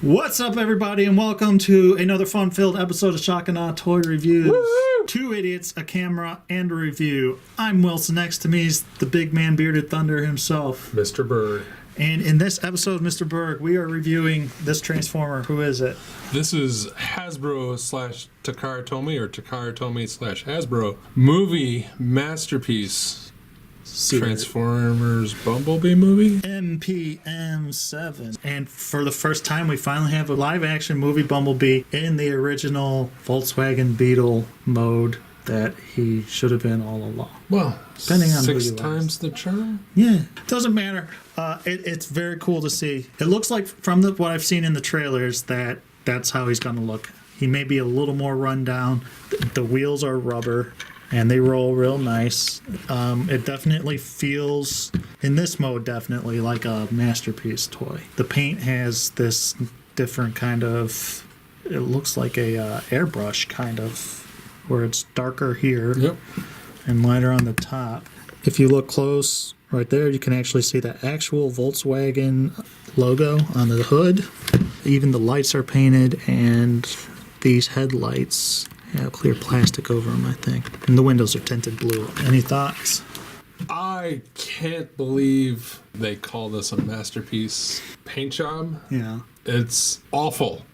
What's up, everybody, and welcome to another fun-filled episode of Shock and Awe Toy Reviews. Woo-hoo! Two idiots, a camera, and a review. I'm Wilson. Next to me is the big man, Bearded Thunder himself, Mr. Berg. And in this episode, Mr. Berg, we are reviewing this Transformer. Who is it? This is Hasbro / Takara Tomy, or Takara Tomy / Hasbro movie masterpiece. Transformers Bumblebee movie? MPM-07. And for the first time, we finally have a live-action movie Bumblebee in the original Volkswagen Beetle mode that he should have been all along. Well, depending on six who you times ask. the charm? Yeah, doesn't matter. It's very cool to see. It looks like, from what I've seen in the trailers, that's how he's going to look. He may be a little more run down. The wheels are rubber, and they roll real nice. It definitely feels, in this mode, definitely like a masterpiece toy. The paint has this different kind of, it looks like a airbrush kind of, where it's darker here. Yep. And lighter on the top. If you look close, right there, you can actually see the actual Volkswagen logo on the hood. Even the lights are painted, and these headlights have clear plastic over them, I think. And the windows are tinted blue. Any thoughts? I can't believe they call this a masterpiece paint job. Yeah. It's awful.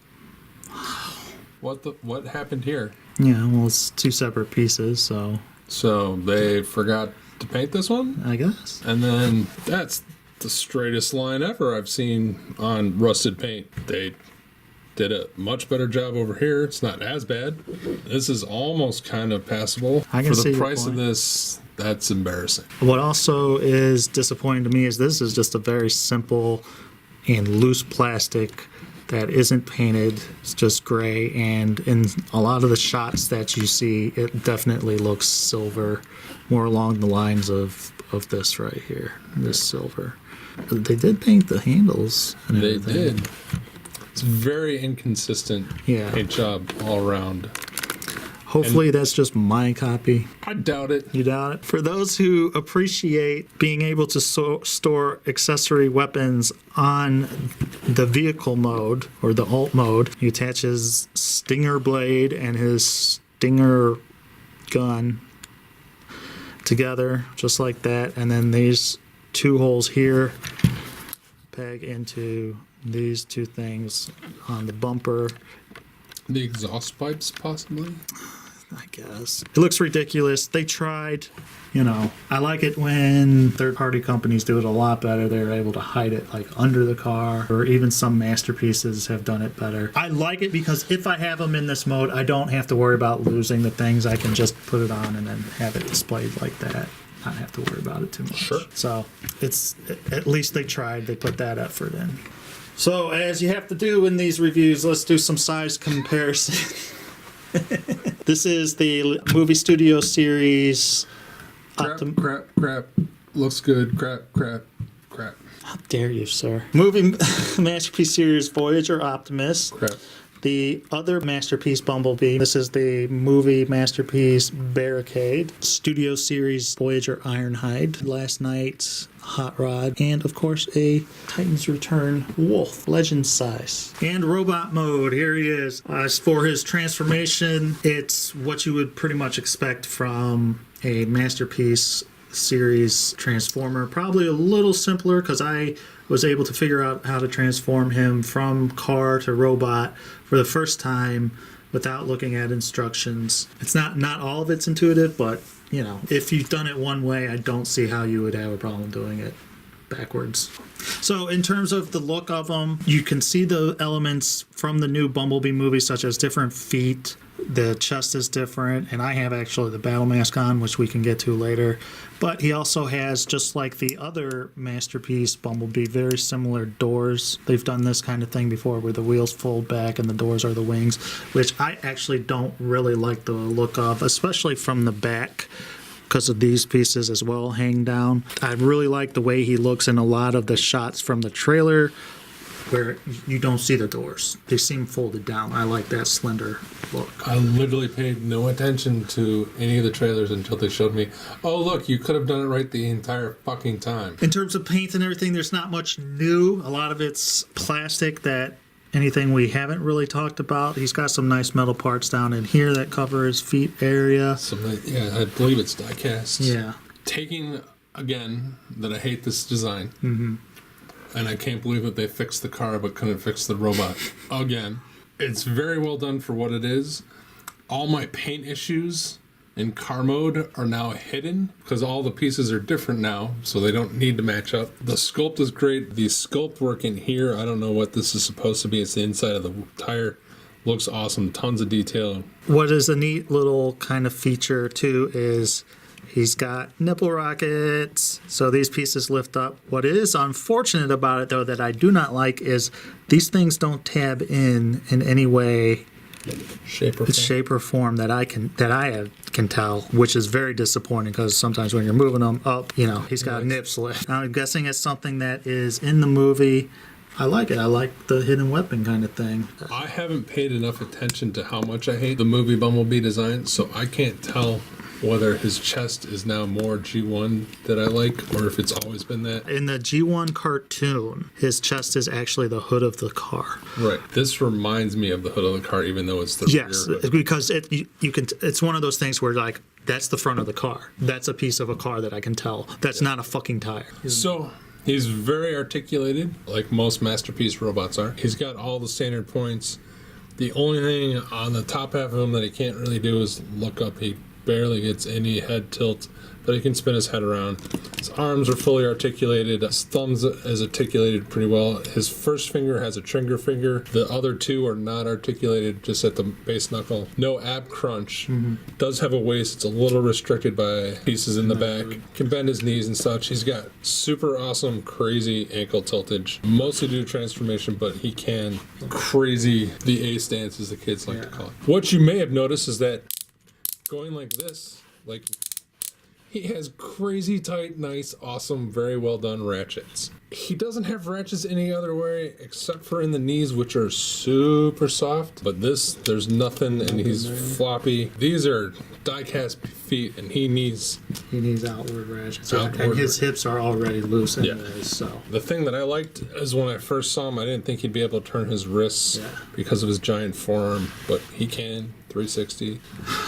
What happened here? Yeah, well, it's two separate pieces, so So they forgot to paint this one? I guess. And then that's the straightest line ever I've seen on rusted paint. They did a much better job over here. It's not as bad. This is almost kind of passable. I can For see the your price of point. this, that's embarrassing. What also is disappointing to me is this is just a very simple and loose plastic that isn't painted. It's just gray, and in a lot of the shots that you see, it definitely looks silver, more along the lines of this right here, this silver. They did paint the handles. And They everything. did. It's very inconsistent paint job all around. Hopefully that's just my copy. I doubt it. You doubt it? For those who appreciate being able to store accessory weapons on the vehicle mode, or the alt mode, he attaches Stinger blade and his Stinger gun together, just like that. And then these two holes here peg into these two things on the bumper. The exhaust pipes, possibly? I guess. It looks ridiculous. They tried, I like it when third-party companies do it a lot better. They're able to hide it like under the car, or even some masterpieces have done it better. I like it because if I have them in this mode, I don't have to worry about losing the things. I can just put it on and then have it displayed like that. Not have to worry about it too much. Sure. So it's, at least they tried. They put that effort in. So as you have to do in these reviews, let's do some size comparison. This is the movie studio series. Crap. Looks good. Crap. How dare you, sir? Movie masterpiece series Voyager Optimus. Crap. The other masterpiece Bumblebee. This is the movie masterpiece Barricade. Studio series Voyager Ironhide. Last Night's Hot Rod. And of course a Titan's Return Wolf. Legend size. And robot mode. Here he is. As for his transformation, it's what you would pretty much expect from a masterpiece series Transformer. Probably a little simpler because I was able to figure out how to transform him from car to robot for the first time without looking at instructions. It's not all of it's intuitive, but if you've done it one way, I don't see how you would have a problem doing it backwards. So in terms of the look of them, you can see the elements from the new Bumblebee movie, such as different feet. The chest is different, and I have actually the battle mask on, which we can get to later. But he also has, just like the other masterpiece Bumblebee, very similar doors. They've done this kind of thing before where the wheels fold back and the doors are the wings, which I actually don't really like the look of, especially from the back, because of these pieces as well hang down. I really like the way he looks in a lot of the shots from the trailer where you don't see the doors. They seem folded down. I like that slender look. I literally paid no attention to any of the trailers until they showed me, oh, look, you could have done it right the entire fucking time. In terms of paint and everything, there's not much new. A lot of it's plastic that anything we haven't really talked about. He's got some nice metal parts down in here that cover his feet area. Yeah, I believe it's die cast. Yeah. Taking, again, that I hate this design. Mm-hmm. And I can't believe that they fixed the car but couldn't fix the robot. Again, it's very well done for what it is. All my paint issues in car mode are now hidden because all the pieces are different now, so they don't need to match up. The sculpt is great. The sculpt work in here, I don't know what this is supposed to be. It's the inside of the tire. Looks awesome. Tons of detail. What is a neat little kind of feature, too, is he's got nipple rockets, so these pieces lift up. What is unfortunate about it, though, that I do not like is these things don't tab in any way, shape or form that I can tell, which is very disappointing because sometimes when you're moving them up, he's got a nip slip. Now, I'm guessing it's something that is in the movie. I like it. I like the hidden weapon kind of thing. I haven't paid enough attention to how much I hate the movie Bumblebee design, so I can't tell whether his chest is now more G1 that I like or if it's always been that. In the G1 cartoon, his chest is actually the hood of the car. Right. This reminds me of the hood of the car, even though it's the rear hood. Because it's one of those things where like that's the front of the car. That's a piece of a car that I can tell. That's not a fucking tire. So he's very articulated, like most Masterpiece robots are. He's got all the standard points. The only thing on the top half of him that he can't really do is look up. He barely gets any head tilt, but he can spin his head around. His arms are fully articulated. His thumbs is articulated pretty well. His first finger has a trigger finger. The other two are not articulated, just at the base knuckle. No ab crunch. Mm-hmm. Does have a waist. It's a little restricted by pieces in the back. Can bend his knees and such. He's got super awesome, crazy ankle tiltage. Mostly due to transformation, but he can crazy the A stance, as the kids like to call it. What you may have noticed is that going like this, he has crazy tight, nice, awesome, very well done ratchets. He doesn't have ratchets any other way except for in the knees, which are super soft. But there's nothing, and he's floppy. These are die-cast feet, and he needs outward ratchets. And his hips are already loose anyways, so. The thing that I liked is when I first saw him, I didn't think he'd be able to turn his wrists because of his giant forearm, but he can. 360.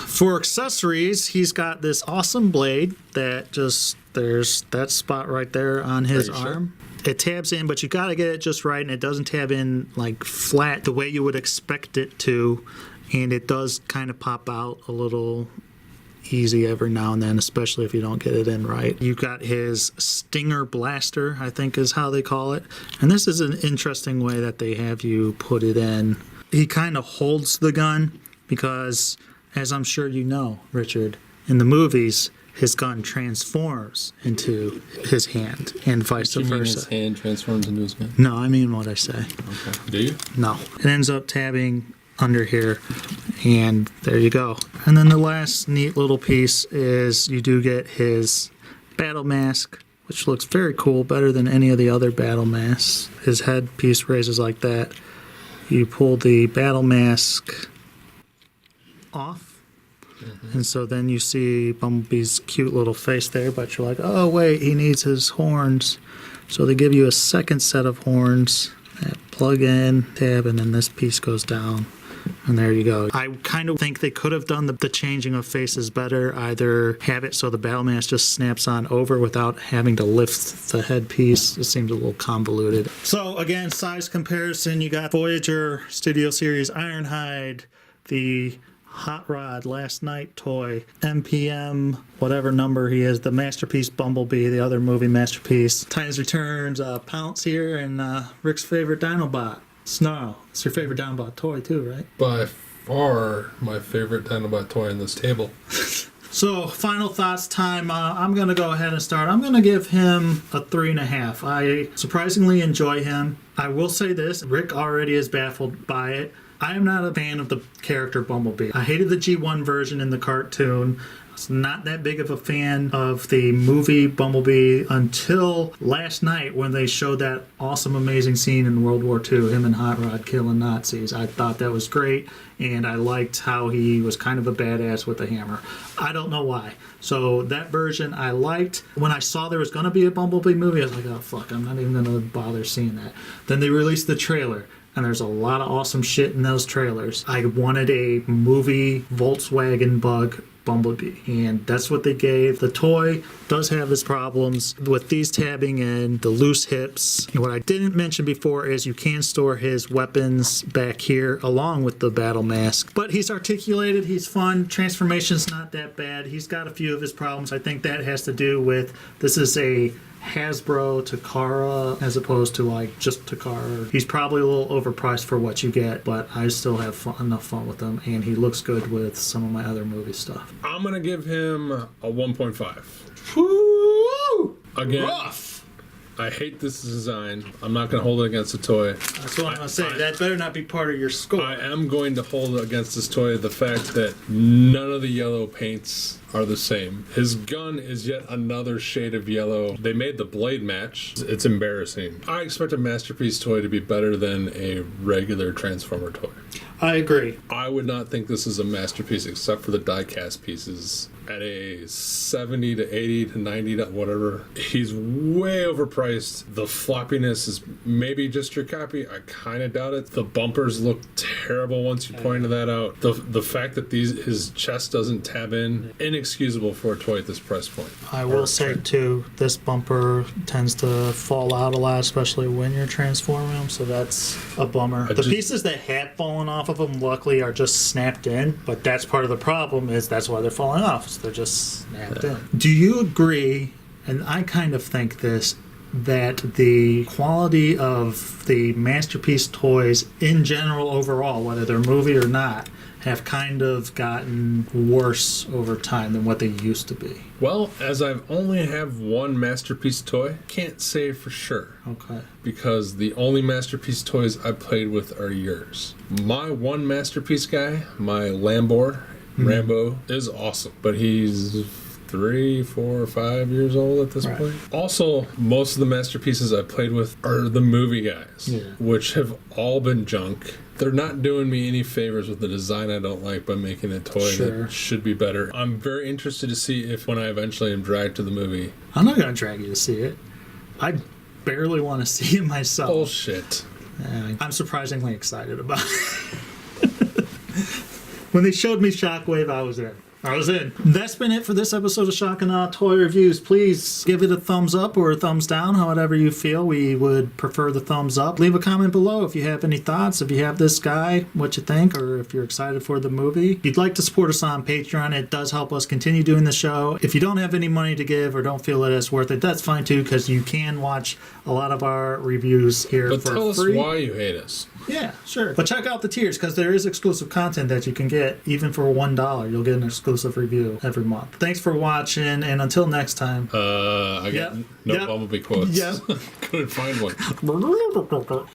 For accessories, he's got this awesome blade that there's that spot right there on his arm. Sure? It tabs in, but you got to get it just right, and it doesn't tab in like flat the way you would expect it to, and it does kind of pop out a little easy every now and then, especially if you don't get it in right. You've got his Stinger Blaster, I think is how they call it, and this is an interesting way that they have you put it in. He kind of holds the gun, because, as I'm sure you know, Richard, in the movies, his gun transforms into his hand and vice versa. His hand transforms into his gun? No, I mean what I say. Okay. Do you? No. It ends up tabbing under here, and there you go. And then the last neat little piece is you do get his battle mask, which looks very cool, better than any of the other battle masks. His headpiece raises like that. You pull the battle mask off, and so then you see Bumblebee's cute little face there, but you're like, oh wait, he needs his horns, so they give you a second set of horns that plug in, tab, and then this piece goes down, and there you go. I kind of think they could have done the changing of faces better, either have it so the battle mask just snaps on over without having to lift the headpiece. It seems a little convoluted. So again, size comparison, you got Voyager Studio Series Ironhide, the Hot Rod Last Night toy, MPM, whatever number he is, the Masterpiece Bumblebee, the other movie Masterpiece, Titans Returns, Pounce here, and Rick's favorite Dinobot, Snarl. It's your favorite Dinobot toy too, right? By far my favorite Dinobot toy on this table. So, final thoughts time. I'm going to go ahead and start. I'm going to give him a 3.5. I surprisingly enjoy him. I will say this, Rick already is baffled by it. I am not a fan of the character Bumblebee. I hated the G1 version in the cartoon. I was not that big of a fan of the movie Bumblebee until last night when they showed that awesome, amazing scene in World War II, him and Hot Rod killing Nazis. I thought that was great, and I liked how he was kind of a badass with a hammer. I don't know why. So that version I liked. When I saw there was going to be a Bumblebee movie, I was like, oh, fuck, I'm not even going to bother seeing that. Then they released the trailer. and there's a lot of awesome shit in those trailers. I wanted a movie Volkswagen Bug Bumblebee, and that's what they gave. The toy does have its problems with these tabbing in, the loose hips. And what I didn't mention before is you can store his weapons back here along with the battle mask. But he's articulated, he's fun, transformation's not that bad. He's got a few of his problems. I think that has to do with this is a Hasbro Takara as opposed to like just Takara. He's probably a little overpriced for what you get, but I still have enough fun with him, and he looks good with some of my other movie stuff. I'm gonna give him a 1.5. Woo! Again, Rough! I hate this design. I'm not gonna hold it against the toy. That's what I'm gonna say. That better not be part of your score. I am going to hold against this toy the fact that none of the yellow paints are the same. His gun is yet another shade of yellow. They made the blade match. It's embarrassing. I expect a Masterpiece toy to be better than a regular Transformer toy. I agree. I would not think this is a Masterpiece except for the die-cast pieces. At a 70 to 80 to 90 to whatever, he's way overpriced. The floppiness is maybe just your copy. I kind of doubt it. The bumpers look terrible once you pointed that out. The fact that his chest doesn't tab in, inexcusable for a toy at this price point. I will say too, this bumper tends to fall out a lot, especially when you're transforming them, so that's a bummer. The pieces that had fallen off of them luckily are just snapped in, but that's part of the problem, is that's why they're falling off. So they're just snapped in. Do you agree, and I kind of think this, that the quality of the Masterpiece toys in general overall, whether they're movie or not, have kind of gotten worse over time than what they used to be? Well, as I've only have one Masterpiece toy, can't say for sure. Okay. Because the only Masterpiece toys I played with are yours. My one Masterpiece guy, my Rambo, is awesome. But he's 3, 4, 5 years old at this point. Also, most of the Masterpieces I played with are the movie guys, which have all been junk. They're not doing me any favors with the design I don't like by making a toy that should be better. I'm very interested to see if when I eventually am dragged to the movie. I'm not going to drag you to see it. I barely want to see it myself. Bullshit. I'm surprisingly excited about it. When they showed me Shockwave, I was in. That's been it for this episode of Shock and Awe Toy Reviews. Please give it a thumbs up or a thumbs down, however you feel. We would prefer the thumbs up. Leave a comment below if you have any thoughts, if you have this guy, what you think, or if you're excited for the movie. If you'd like to support us on Patreon, it does help us continue doing the show. If you don't have any money to give or don't feel that it's worth it, that's fine too, because you can watch a lot of our reviews here for free. But tell us why you hate us. Yeah, sure. But check out the tiers, because there is exclusive content that you can get. Even for $1, you'll get an exclusive review every month. Thanks for watching, and until next time. I got no Bumblebee quotes. Yep. Couldn't find one.